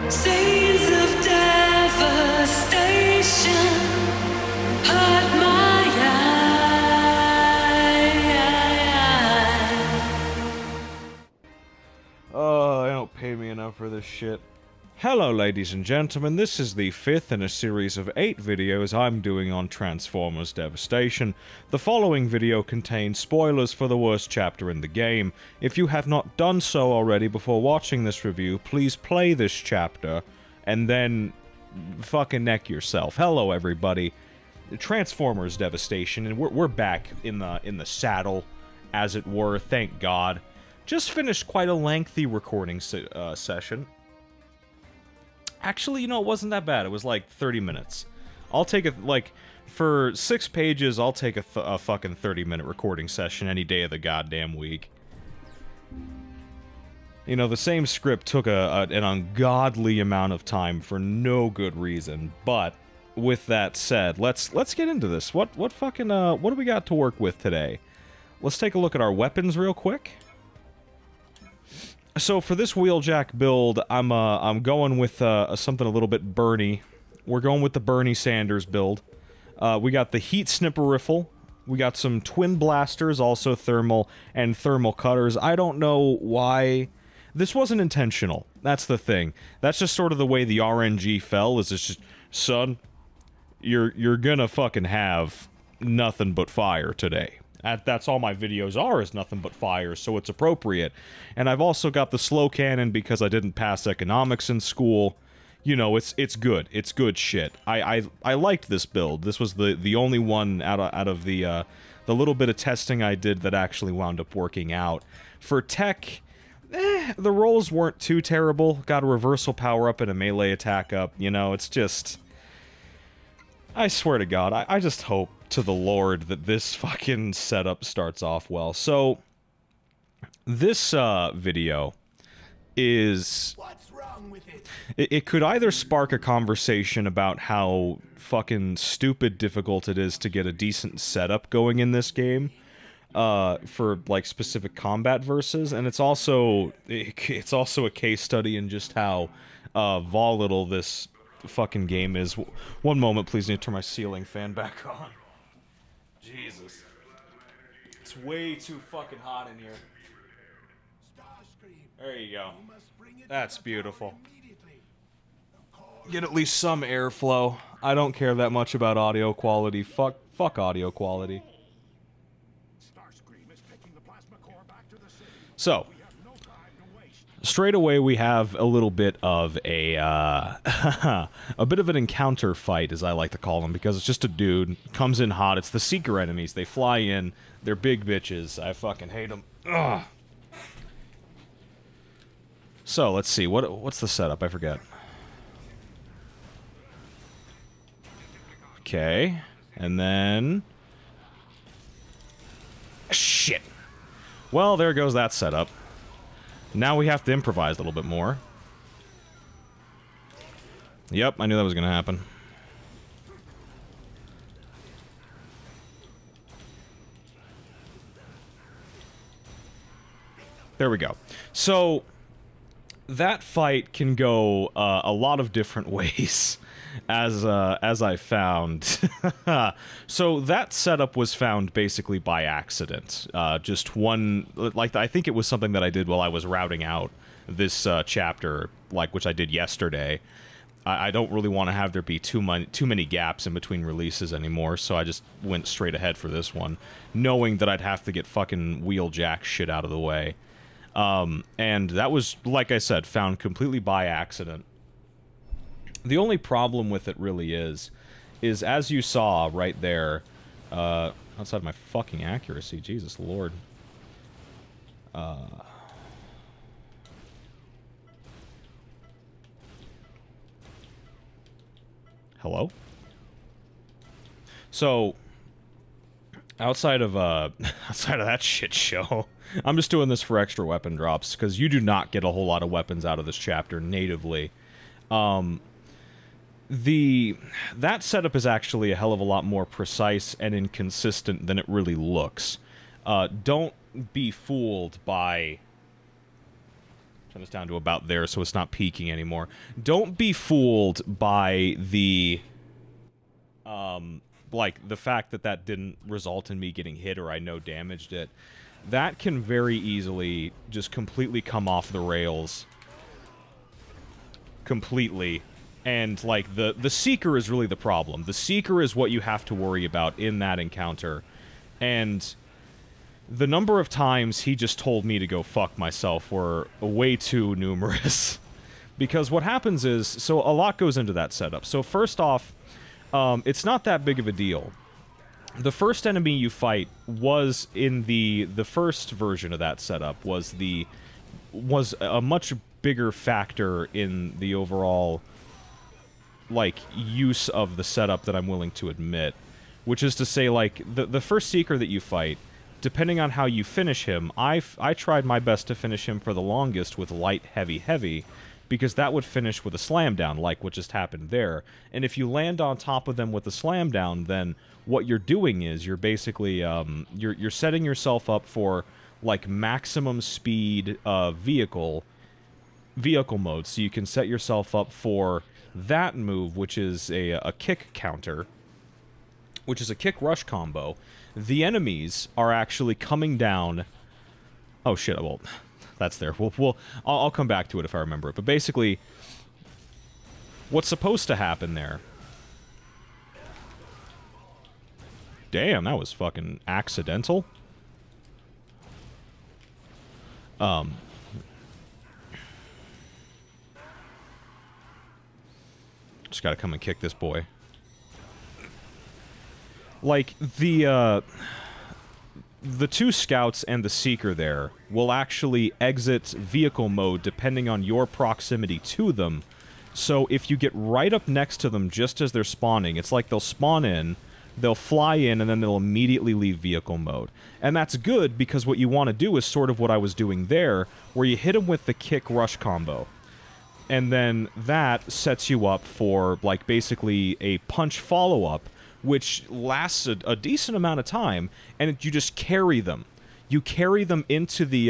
Scenes of devastation hurt my eye. Oh, they don't pay me enough for this shit. Hello, ladies and gentlemen, this is the 5th in a series of 8 videos I'm doing on Transformers Devastation. The following video contains spoilers for the worst chapter in the game. If you have not done so already before watching this review, please play this chapter, and then fucking neck yourself. Hello, everybody. Transformers Devastation, and we're back in the saddle, as it were, thank God. Just finished quite a lengthy recording session. Actually, you know, it wasn't that bad. It was like 30 minutes. I'll take for 6 pages, I'll take a fucking 30-minute recording session any day of the goddamn week. You know, the same script took an ungodly amount of time for no good reason, but with that said, let's get into this. What do we got to work with today? Let's take a look at our weapons real quick. So for this Wheeljack build, I'm going with something a little bit Bernie. We're going with the Bernie Sanders build. We got the Heat Snipper Riffle. We got some Twin Blasters, also thermal, and thermal cutters. I don't know why. This wasn't intentional. That's the thing. That's just sort of the way the RNG fell, is it's just, son, you're gonna fucking have nothing but fire today. That's all my videos are, is nothing but fire, so it's appropriate. And I've also got the slow cannon because I didn't pass economics in school. You know, it's good. It's good shit. I liked this build. This was the only one out of the little bit of testing I did that actually wound up working out. For tech, the rolls weren't too terrible. Got a reversal power up and a melee attack up. You know, it's just... I swear to God, I just hope to the Lord that this fucking setup starts off well. So, this video is... What's wrong with it? It could either spark a conversation about how fucking stupid difficult it is to get a decent setup going in this game, for, like, specific combat verses, and it's also a case study in just how volatile this fucking game is. One moment, please. Need to turn my ceiling fan back on. Jesus. It's way too fucking hot in here. There you go. That's beautiful. Get at least some airflow. I don't care that much about audio quality. Fuck audio quality. So, straight away we have a little bit of a a bit of an encounter fight, as I like to call them, because it's just a dude, comes in hot. It's the Seeker enemies. They fly in. They're big bitches. I fucking hate them. Ugh. So, let's see. What's the setup? I forget. Okay. And then... Shit. Well, there goes that setup. Now we have to improvise a little bit more. Yep, I knew that was gonna happen. There we go. So, that fight can go a lot of different ways, as I found. So that setup was found basically by accident. Just one, like, I think it was something that I did while I was routing out this chapter, like, which I did yesterday. I don't really want to have there be too many gaps in between releases anymore, so I just went straight ahead for this one, knowing that I'd have to get fucking Wheeljack shit out of the way. And that was, like I said, found completely by accident. The only problem with it really is as you saw right there, outside my fucking accuracy, Jesus Lord. Hello? So, outside of that shit show, I'm just doing this for extra weapon drops, because you do not get a whole lot of weapons out of this chapter natively. That setup is actually a hell of a lot more precise and inconsistent than it really looks. Don't be fooled by Turn this down to about there so it's not peaking anymore. Don't be fooled by the, like, the fact that that didn't result in me getting hit or I no-damaged it. That can very easily just completely come off the rails. Completely. And, like, the Seeker is really the problem. The Seeker is what you have to worry about in that encounter. And the number of times he just told me to go fuck myself were way too numerous. Because what happens is, so a lot goes into that setup. So first off, it's not that big of a deal. The first enemy you fight was in the first version of that setup was a much bigger factor in the overall, like, use of the setup that I'm willing to admit. Which is to say, like, the first Seeker that you fight, depending on how you finish him, I tried my best to finish him for the longest with light, heavy, heavy, because that would finish with a slam down, like what just happened there. And if you land on top of them with a slam down, then what you're doing is you're basically you're setting yourself up for, like, maximum speed vehicle mode. So you can set yourself up for that move, which is a kick counter, which is a kick rush combo. The enemies are actually coming down. Oh shit! Well, that's there. I'll come back to it if I remember it. But basically, what's supposed to happen there? Damn, that was fucking accidental. Just gotta come and kick this boy. Like, the two scouts and the Seeker there will actually exit vehicle mode depending on your proximity to them. So if you get right up next to them just as they're spawning, it's like they'll spawn in, they'll fly in, and then they'll immediately leave vehicle mode. And that's good because what you want to do is sort of what I was doing there, where you hit them with the kick rush combo. And then that sets you up for, like, basically a punch follow-up, which lasts a decent amount of time, and you just carry them. You carry them into the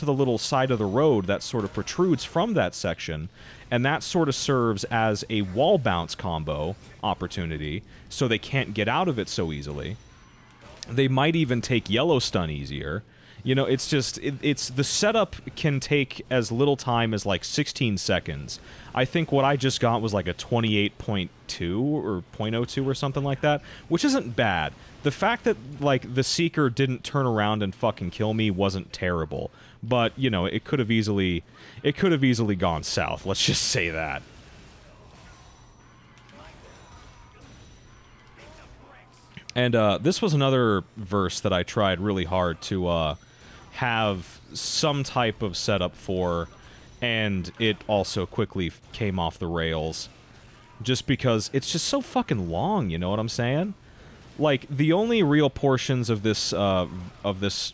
little side of the road that sort of protrudes from that section, and that sort of serves as a wall bounce combo opportunity, so they can't get out of it so easily. They might even take yellow stun easier. You know, it's just, it's the setup can take as little time as, like, 16 seconds. I think what I just got was, like, a 28.2 or 0.02 or something like that, which isn't bad. The fact that, like, the Seeker didn't turn around and fucking kill me wasn't terrible. But, you know, it could have easily gone south, let's just say that. And, this was another verse that I tried really hard to, have some type of setup for, and it also quickly came off the rails. Just because it's just so fucking long, you know what I'm saying? Like, the only real portions of this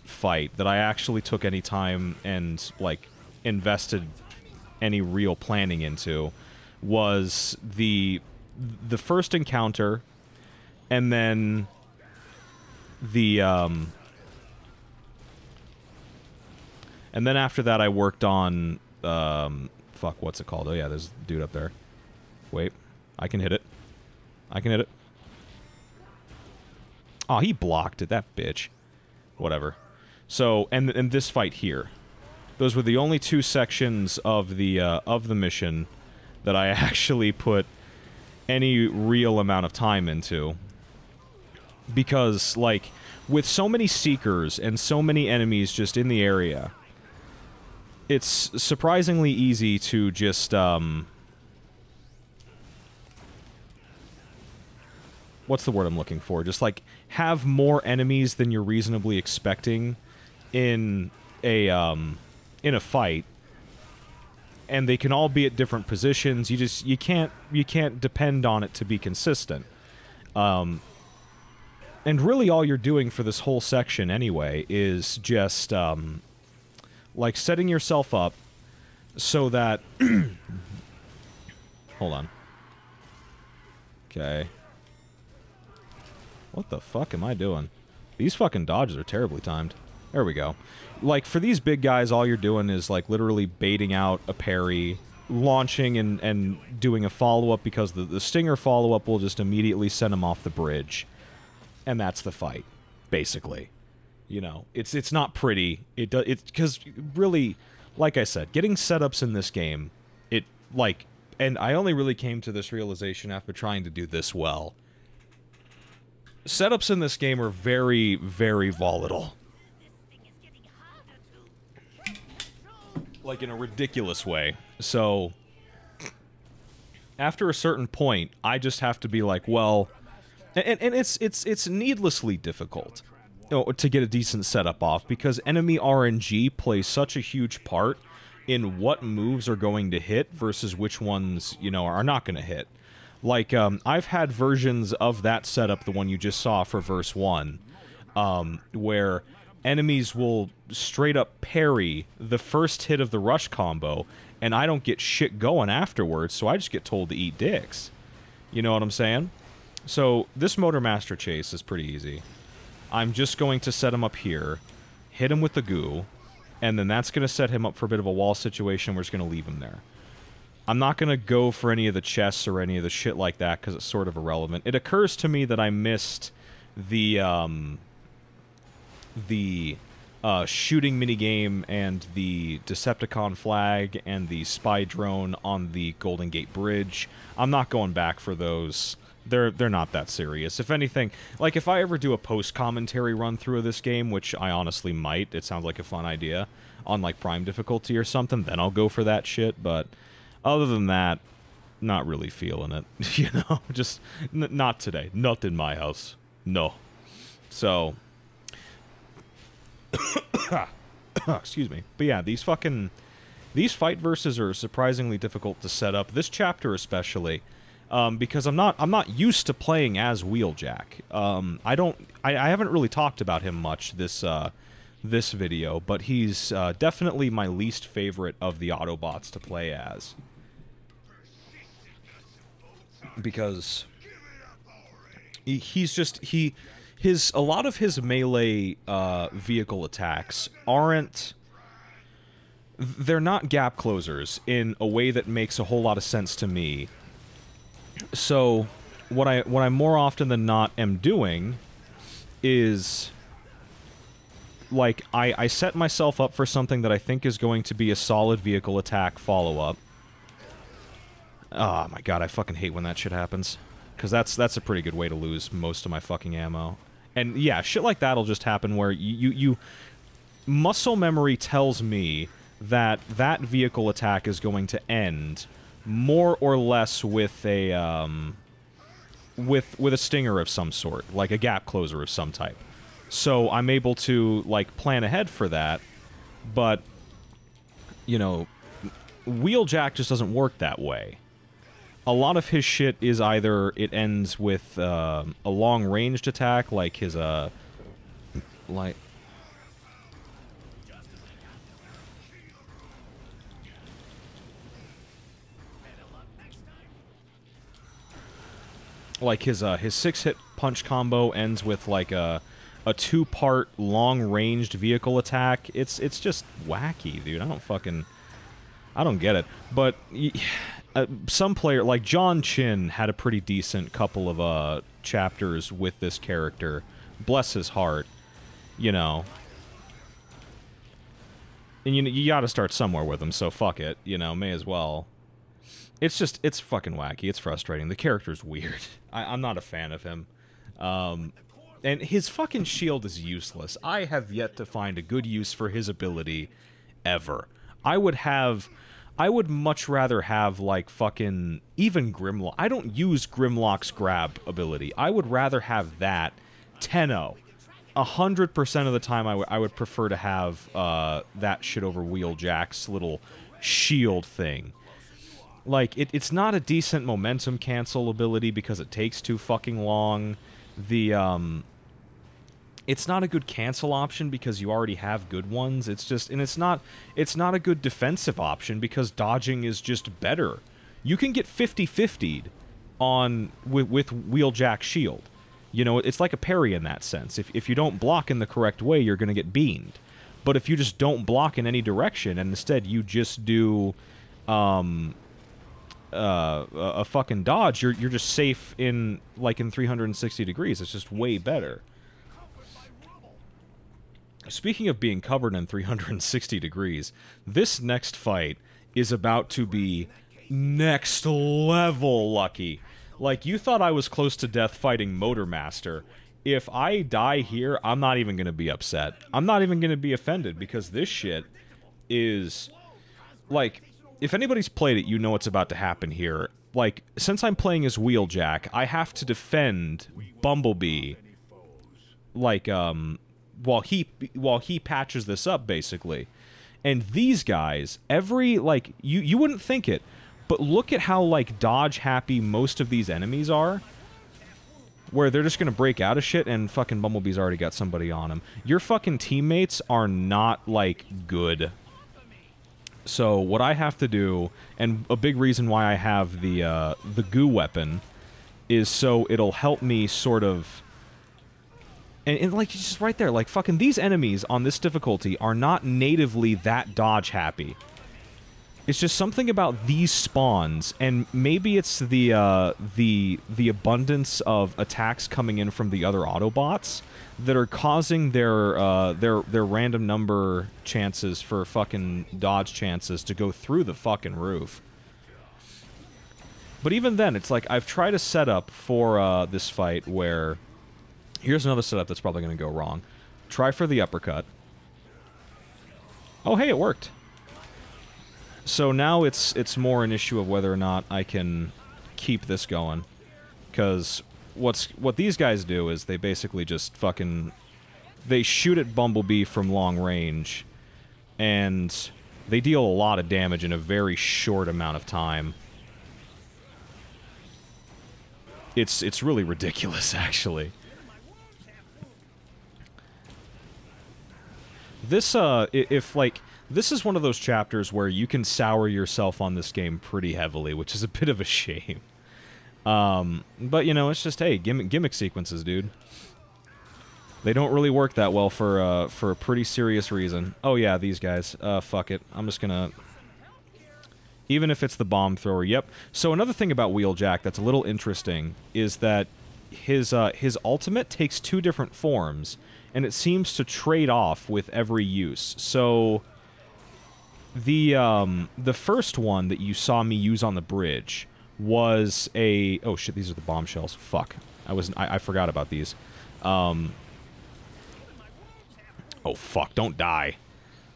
fight that I actually took any time and, like, invested any real planning into was the first encounter, and then the, and then after that, I worked on, fuck, what's it called? Oh yeah, there's a dude up there. Wait, I can hit it. I can hit it. Oh, he blocked it, that bitch. Whatever. So, and this fight here. Those were the only two sections of the mission that I actually put any real amount of time into. Because, like, with so many Seekers and so many enemies just in the area, it's surprisingly easy to just, what's the word I'm looking for? Just, like, have more enemies than you're reasonably expecting in a fight. And they can all be at different positions. You can't depend on it to be consistent. And really all you're doing for this whole section anyway is just, like, setting yourself up so that... Hold on. Okay. What the fuck am I doing? These fucking dodges are terribly timed. There we go. Like, for these big guys, all you're doing is, like, literally baiting out a parry, launching and doing a follow-up, because the stinger follow-up will just immediately send him off the bridge. And that's the fight, basically. You know, it's not pretty. It's because, really, like I said, getting setups in this game, and I only really came to this realization after trying to do this well. Setups in this game are very, very volatile. Like, in a ridiculous way. So, after a certain point, I just have to be like, well... And it's needlessly difficult, you know, to get a decent setup off, because enemy RNG plays such a huge part in what moves are going to hit versus which ones, you know, are not going to hit. Like, I've had versions of that setup, the one you just saw for verse 1, where enemies will straight up parry the first hit of the rush combo, and I don't get shit going afterwards, so I just get told to eat dicks. You know what I'm saying? So, this Motormaster Chase is pretty easy. I'm just going to set him up here, hit him with the goo, and then that's going to set him up for a bit of a wall situation. We're just going to leave him there. I'm not going to go for any of the chests or any of the shit like that, because it's sort of irrelevant. It occurs to me that I missed the shooting minigame and the Decepticon flag and the spy drone on the Golden Gate Bridge. I'm not going back for those. They're not that serious. If anything, like, if I ever do a post-commentary run-through of this game, which I honestly might, it sounds like a fun idea, on, like, Prime difficulty or something, then I'll go for that shit, but other than that, not really feeling it, you know? Just, not today. Not in my house. No. So... excuse me. But yeah, these fight verses are surprisingly difficult to set up. This chapter especially... because I'm not used to playing as Wheeljack. I haven't really talked about him much this video, but he's definitely my least favorite of the Autobots to play as. Because a lot of his melee vehicle attacks aren't... They're not gap closers in a way that makes a whole lot of sense to me. So, what I more often than not am doing is, like, I set myself up for something that I think is going to be a solid vehicle attack follow-up. Oh my god, I fucking hate when that shit happens. Because that's a pretty good way to lose most of my fucking ammo. And yeah, shit like that'll just happen where you muscle memory tells me that that vehicle attack is going to end more or less with a with a stinger of some sort, like a gap closer of some type. So I'm able to, like, plan ahead for that, but, you know, Wheeljack just doesn't work that way. A lot of his shit is either it ends with a long-ranged attack, like his, like his 6-hit punch combo ends with, like, a 2-part long-ranged vehicle attack. It's just wacky, dude. I don't get it. But some player, like John Chin, had a pretty decent couple of chapters with this character. Bless his heart, you know. And you gotta start somewhere with him, so fuck it, you know, may as well. It's fucking wacky. It's frustrating. The character's weird. I'm not a fan of him. And his fucking shield is useless. I have yet to find a good use for his ability ever. I would much rather have, like, fucking... Even Grimlock. I don't use Grimlock's grab ability. I would rather have that 10-0. 100% of the time I would prefer to have that shit over Wheeljack's little shield thing. Like, it's not a decent momentum cancel ability because it takes too fucking long. It's not a good cancel option because you already have good ones. It's just, and it's not a good defensive option because dodging is just better. You can get 50-50'd with Wheeljack Shield. You know, it's like a parry in that sense. If you don't block in the correct way, you're going to get beamed. But if you just don't block in any direction, and instead you just do a fucking dodge, you're just safe in, like, in 360 degrees. It's just way better. Speaking of being covered in 360 degrees, this next fight is about to be next level lucky. Like, you thought I was close to death fighting Motormaster. If I die here, I'm not even going to be upset. I'm not even going to be offended, because this shit is... Like, if anybody's played it, you know what's about to happen here. Like, since I'm playing as Wheeljack, I have to defend Bumblebee, like, while he patches this up, basically. And these guys, like, you wouldn't think it, but look at how, like, dodge-happy most of these enemies are, where they're just gonna break out of shit and fucking Bumblebee's already got somebody on him. Your fucking teammates are not, like, good. So what I have to do, and a big reason why I have the goo weapon, is so it'll help me sort of... And like, just right there, like, fucking these enemies on this difficulty are not natively that dodge-happy. It's just something about these spawns, and maybe it's the abundance of attacks coming in from the other Autobots that are causing their random number chances for fucking dodge chances to go through the fucking roof. But even then, it's like, I've tried a setup for this fight where... Here's another setup that's probably going to go wrong. Try for the uppercut. Oh, hey, it worked. So now it's more an issue of whether or not I can keep this going. Because what these guys do is they basically just fucking... They shoot at Bumblebee from long range, and they deal a lot of damage in a very short amount of time. It's really ridiculous, actually. This, this is one of those chapters where you can sour yourself on this game pretty heavily, which is a bit of a shame. But, you know, it's just, hey, gimmick sequences, dude. They don't really work that well for a pretty serious reason. Oh, yeah, these guys. Fuck it. I'm just gonna... Even if it's the bomb thrower, yep. So another thing about Wheeljack that's a little interesting is that his ultimate takes two different forms, and it seems to trade off with every use. So the first one that you saw me use on the bridge was a... Oh shit, these are the bombshells. Fuck. I forgot about these. Oh fuck, don't die.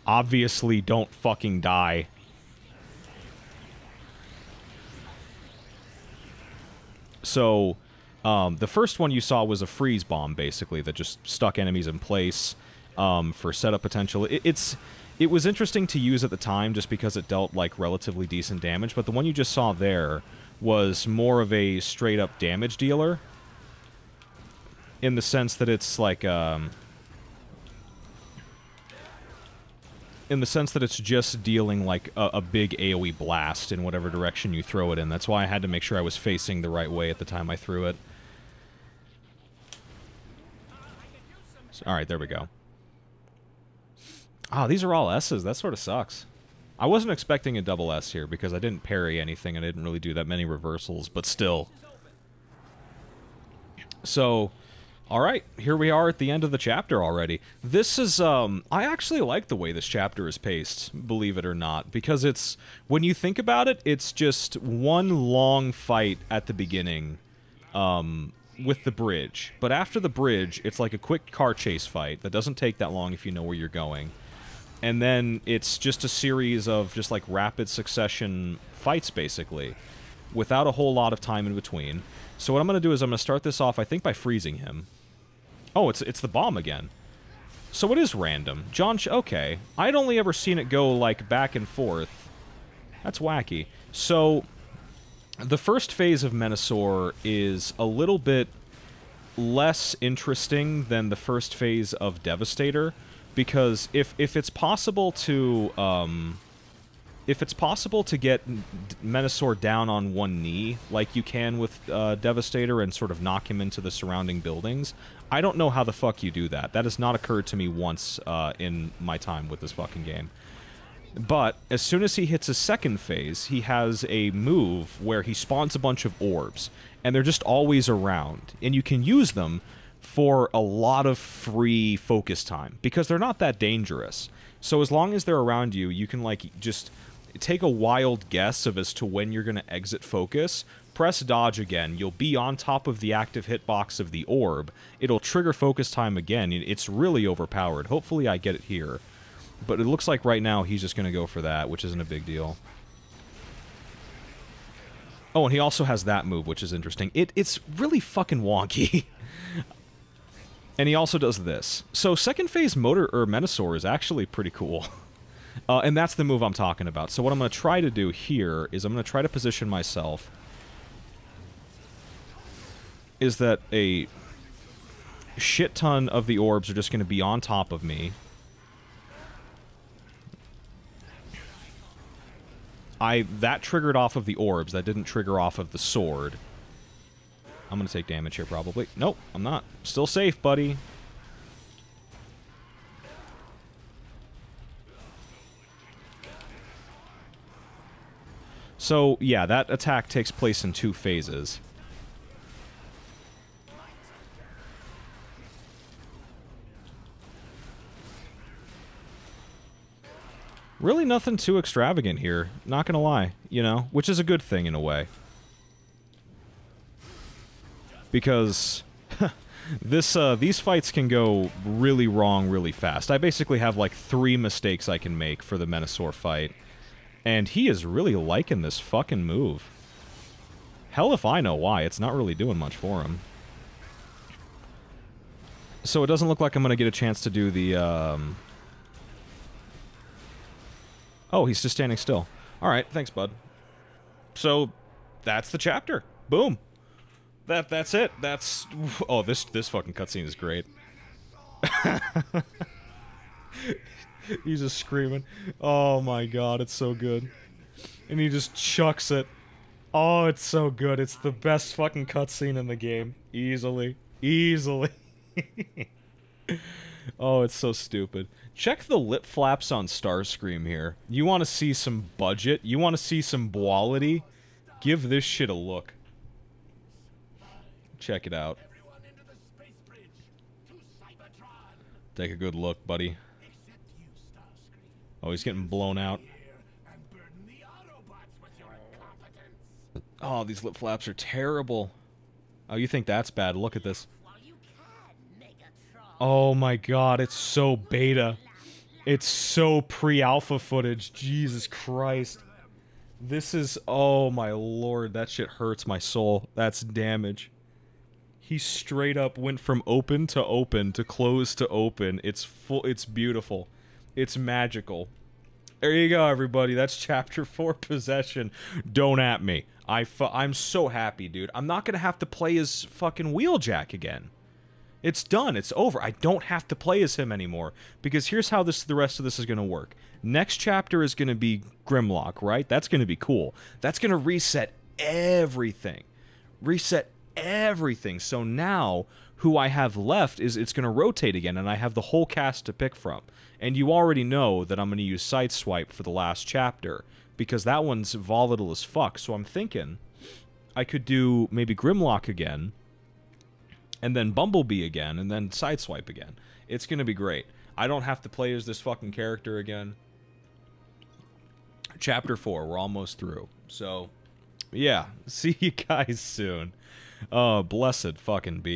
Obviously don't fucking die. So, the first one you saw was a freeze bomb, basically, that just stuck enemies in place for setup potential. It was interesting to use at the time just because it dealt, like, relatively decent damage, but the one you just saw there was more of a straight-up damage dealer, in the sense that it's, like, in the sense that it's just dealing, like, a big AoE blast in whatever direction you throw it in. That's why I had to make sure I was facing the right way at the time I threw it. So, alright, there we go. Ah, these are all S's. That sort of sucks. I wasn't expecting a double S here, because I didn't parry anything, and I didn't really do that many reversals, but still. So... Alright, here we are at the end of the chapter already. This is, I actually like the way this chapter is paced, believe it or not, because it's, when you think about it, it's just one long fight at the beginning, with the bridge. But after the bridge, it's like a quick car chase fight that doesn't take that long if you know where you're going. And then it's just a series of just, like, rapid succession fights, basically, without a whole lot of time in between. So what I'm going to do is I'm going to start this off, I think, by freezing him. Oh, it's the bomb again. So it is random. Okay. I'd only ever seen it go, like, back and forth. That's wacky. So, the first phase of Menasor is a little bit less interesting than the first phase of Devastator, because if it's possible to, if it's possible to get Menasor down on one knee, like you can with Devastator, and sort of knock him into the surrounding buildings, I don't know how the fuck you do that. That has not occurred to me once in my time with this fucking game. But as soon as he hits his second phase, he has a move where he spawns a bunch of orbs, and they're just always around, and you can use them for a lot of free focus time, because they're not that dangerous. So as long as they're around you, you can, like, just take a wild guess of as to when you're going to exit focus, press dodge again, you'll be on top of the active hitbox of the orb, it'll trigger focus time again. It's really overpowered. Hopefully I get it here. But it looks like right now he's just going to go for that, which isn't a big deal. Oh, and he also has that move, which is interesting. It's really fucking wonky. And he also does this. So second phase Menasor is actually pretty cool. And that's the move I'm talking about. So what I'm going to try to do here is I'm going to try to position myself is that a shit ton of the orbs are just going to be on top of me. That triggered off of the orbs. That didn't trigger off of the sword. I'm going to take damage here, probably. Nope, I'm not. Still safe, buddy. So, yeah, that attack takes place in 2 phases. Really nothing too extravagant here, not gonna lie, you know, which is a good thing in a way. Because these fights can go really wrong really fast. I basically have like 3 mistakes I can make for the Menasor fight. And he is really liking this fucking move. Hell if I know why, it's not really doing much for him. So it doesn't look like I'm gonna get a chance to do the, Oh, he's just standing still. Alright, thanks, bud. So, that's the chapter. Boom. That's it. That's... Oh, this fucking cutscene is great. He's just screaming. Oh my god, it's so good. And he just chucks it. Oh, it's so good. It's the best fucking cutscene in the game. Easily. Easily. Oh, it's so stupid. Check the lip flaps on Starscream here. You want to see some budget? You want to see some quality? Give this shit a look. Check it out. Take a good look, buddy. Oh, he's getting blown out. Oh, these lip flaps are terrible. Oh, you think that's bad? Look at this. Oh my god, it's so beta. It's so pre-alpha footage. Jesus Christ. This is... Oh my lord, that shit hurts my soul. That's damage. He straight up went from open to close to open. It's full. It's beautiful. It's magical. There you go, everybody. That's Chapter 4, Possession. Don't at me. I'm so happy, dude. I'm not gonna have to play as fucking Wheeljack again. It's done. It's over. I don't have to play as him anymore. Because here's how the rest of this is going to work. Next chapter is going to be Grimlock, right? That's going to be cool. That's going to reset everything. Reset everything. So now, who I have left is it's going to rotate again, and I have the whole cast to pick from. And you already know that I'm going to use Sideswipe for the last chapter, because that one's volatile as fuck. So I'm thinking I could do maybe Grimlock again, and then Bumblebee again, and then Sideswipe again. It's gonna be great. I don't have to play as this fucking character again. Chapter 4, we're almost through. So, yeah, see you guys soon. Blessed fucking be.